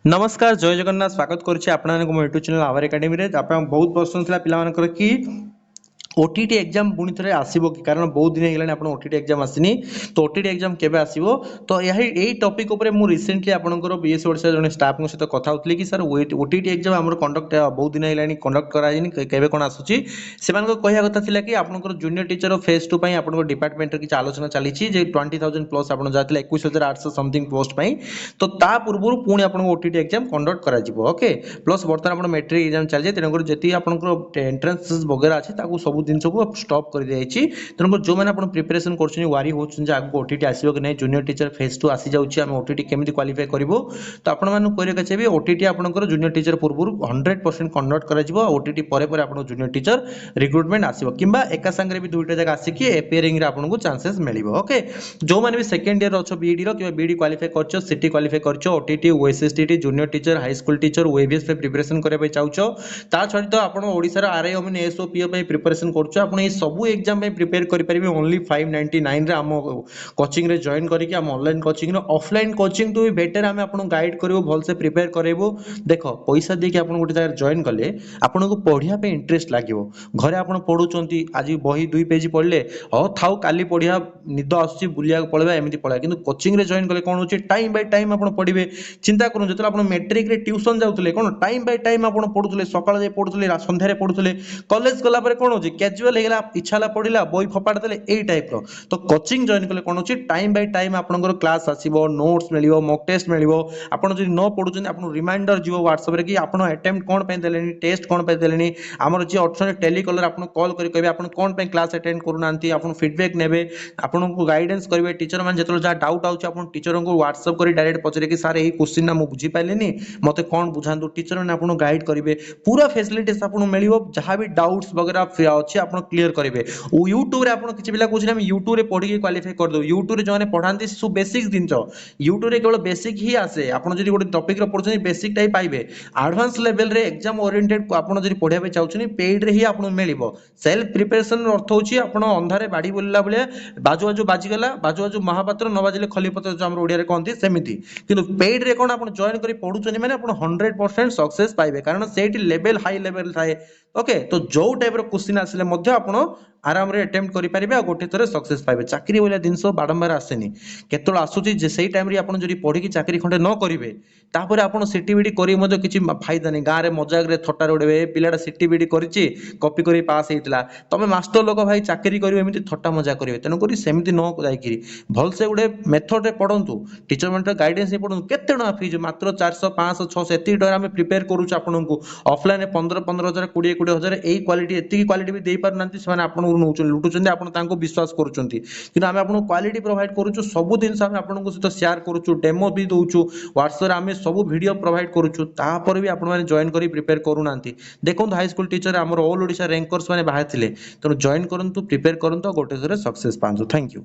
नमस्कार जय जगन्नाथ स्वागत करुच्ची आपण मो यूट्यूब चैनल आवर एकेडमी रे आपण बहुत प्रश्न थिला पिला मानकर कि ओटीटी एग्जाम पुणी थे आसो कि कारण बहुत दिन होगा आप ओटीटी एग्जाम आसनी तो ओटीटी एग्जाम केबे आसीबो तो यही टॉपिक ऊपर मु रिसेंटली आपनकर बीएस ओडिशा जने स्टाफ को सहित कथा होतली कि सर ओटीटी एग्जाम हमर कंडक्ट बहुत दिन होगा कंडक्ट कराइनी केबे कोन आसुची सेमान को कहया कथा थिला कि आपनकर जूनियर टीचर फेज 2 पई आपनकर डिपार्टमेंट रे कि आलोचना चली जे 20000 प्लस आपन जातले 21800 समथिंग पोस्ट पई तो ता पूर्व पुणी आपन ओटीटी एग्जाम कंडक्ट करा जिवो ओके प्लस वर्तमान आपन मैट्रिक एग्जाम चल जे तेनकर जेती आपनकर एंट्रेंस वगैरह अछि ताकू सब जिन को स्टॉप कर दिया तेणुक जो मैंने प्रिपरेशन कर वारी होती आगे ओटीटी आसो कि नहीं जूनियर टीचर फेज 2 आसी जाऊँगी आम ओटीटी केमी क्वालिफाई करूँ तो आपको चाहिए ओटीटी आपंकर जूनियर टीचर पूर्व 100% कंडक्ट कर ओटीटी आप जूनियर टीचर रिक्रुटमेंट आसो कि एका सांगे भी दुईटा जगह आसिक एपियरिंग आपको चांसेस मिले ओके जो मैंने भी सेकेंड ईयर अच्छो बीईडी कि बीईडी क्वालिफाई कर सीटी क्वालिफाई कर OTT OSSTT junior teacher high school teacher OAVS preparation करने चाहो ता छड़ित आप ओडिशार आरआई अमीन एसओपीओ प्रिपरेशन कर आपण ये सब एग्जाम में प्रिपेयर करि परिबे ओनली 599 रे हम कोचिंग रे जॉइन करिक हम ऑनलाइन कोचिंग रे ऑफलाइन कोचिंग टू बेटर हम आपन गाइड करिवो भल से प्रिपेयर करेबो देखो पैसा दे के आपन गोटे जगह जॉइन कले आपन को पढिया पे इंटरेस्ट लागिवो घरे आपन पढुचंती आज बही 2 पेज पढले हो थाउ काली पढिया निद आसुची बुलिया पळबा एमिति पळा किंतु कोचिंग रे जॉइन कले कोन होची टाइम बाय टाइम आपन पढिबे चिंता करू जतले आपन मैट्रिक रे ट्यूशन जाउतले कोन टाइम बाय टाइम आपन पढुतले सकाळ जे पढुतले संध्या रे पढुतले कॉलेज गला पर कोन होची कैजुअल हेगला इच्छा पढ़ा बही फपाड़ देले यही टाइप रो तो कोचिंग जॉइन कले कोन होची टाइम बाय टाइम आपनकर क्लास आसीबो नोट्स मिलिबो मॉक टेस्ट मिलिबो आपन जदि न पढुचन आपन रिमाइंडर जीवो व्हाट्सएप रे कि आपन अटेम्प्ट कोन पे देलेनी टेस्ट कोन पे देलेनी हमर जे ऑप्शन टेलीकॉलर आपन कॉल करी कहबे आपन कोन पे क्लास अटेंड करूनांती आपन फीडबैक नेबे आपन को गाइडेंस करबे टीचर मान जतलो जा डाउट आउछ आपन टीचर को व्हाट्सएप करी डायरेक्ट पचरे कि सर एही क्वेश्चन ना मु बुझी पाइलेनी मते कोन बुझांदु टीचर ने आपन गाइड करिवे पूरा फैसिलिटीज आपन मिलिबो जहां भी डाउट्स वगैरह अछि आपन क्लियर करिवे यूट्यूब रे आपन किछि पिला कोछि हम यूट्यूब रे पढि के क्वालिफाई कर दो यूट्यूब रे जोने पढांती सु बेसिक दिनचो यूट्यूब रे केवल बेसिक ही आसे आपन जदि गोटे टॉपिक रे पढछनी बेसिक टाइ पाइबे एडवांस लेवल रे एग्जाम ओरिएंटेड आपन जदि पढिया पे चाहछनी पेड रे ही आपन मिलिबो सेल्फ प्रिपरेशन अर्थ होछि आपन अंधारे बाडी बोलला बले बाजू बाजू बाजी गला बाजू बाजू महापात्र न बाजिले खलीपत्र जो हम ओडिया रे कहंती सेमिति किंतु पेड रे कोन आपन जॉइन करी पढुछनी माने आपन 100% सक्सेस पाइबे कारण सेठी लेवल हाई लेवल थाए ओके तो जो टाइप रो क्वेश्चन आसिले मध्य आपन आराम रे अटेम्प्ट करि परिबे आ गोटे थरे सक्सेस पाइबे चाकरी बोला जिंस बारंबार आसेनी केतल आसुची जे सेही टाइम रे आपन जदि पढि कि चाकरी खंडे न करिवे तापर आपन सीटीबीडी करी मध्य किछि फायदा नै गां रे मजाक रे थट्टा उडेबे पिलाडा सीटीबीडी करिछि कॉपी करी पास हेतिला तमे मास्टर लोक भाई चाकरी करिवे एमिति थट्टा मजाक करिवे तेनो करी सेमिति न जाईकिरी भल से गुडे मेथड रे पढंतु टीचर मन गाइडेंस हे पढंतु केते टका फीज मात्र 400 500 600 एति डर हम प्रिपेयर करूछ आपनकु ऑफलाइन 15 15000 20 20000 एई क्वालिटी एति क्वालिटी भी देई पार नांती समान आपन लुटुचंदी आपन तांको विश्वास करूचंती किंतु आमे आपन क्वालिटी प्रोवाइड करूछु सब दिन आमे आपन को सहित शेयर करूछु डेमो भी दोछु व्हाट्सएप रे आमे सब वीडियो प्रोवाइड करूछु तापर भी आपन माने जॉइन करी प्रिपेयर करू नांती देखंतु हाई स्कूल टीचर हमर ऑल ओडिसा रैंकर्स माने बाहर थिले तो जॉइन करंतु प्रिपेयर करंतु गोटे थरे सक्सेस पांजु थैंक यू।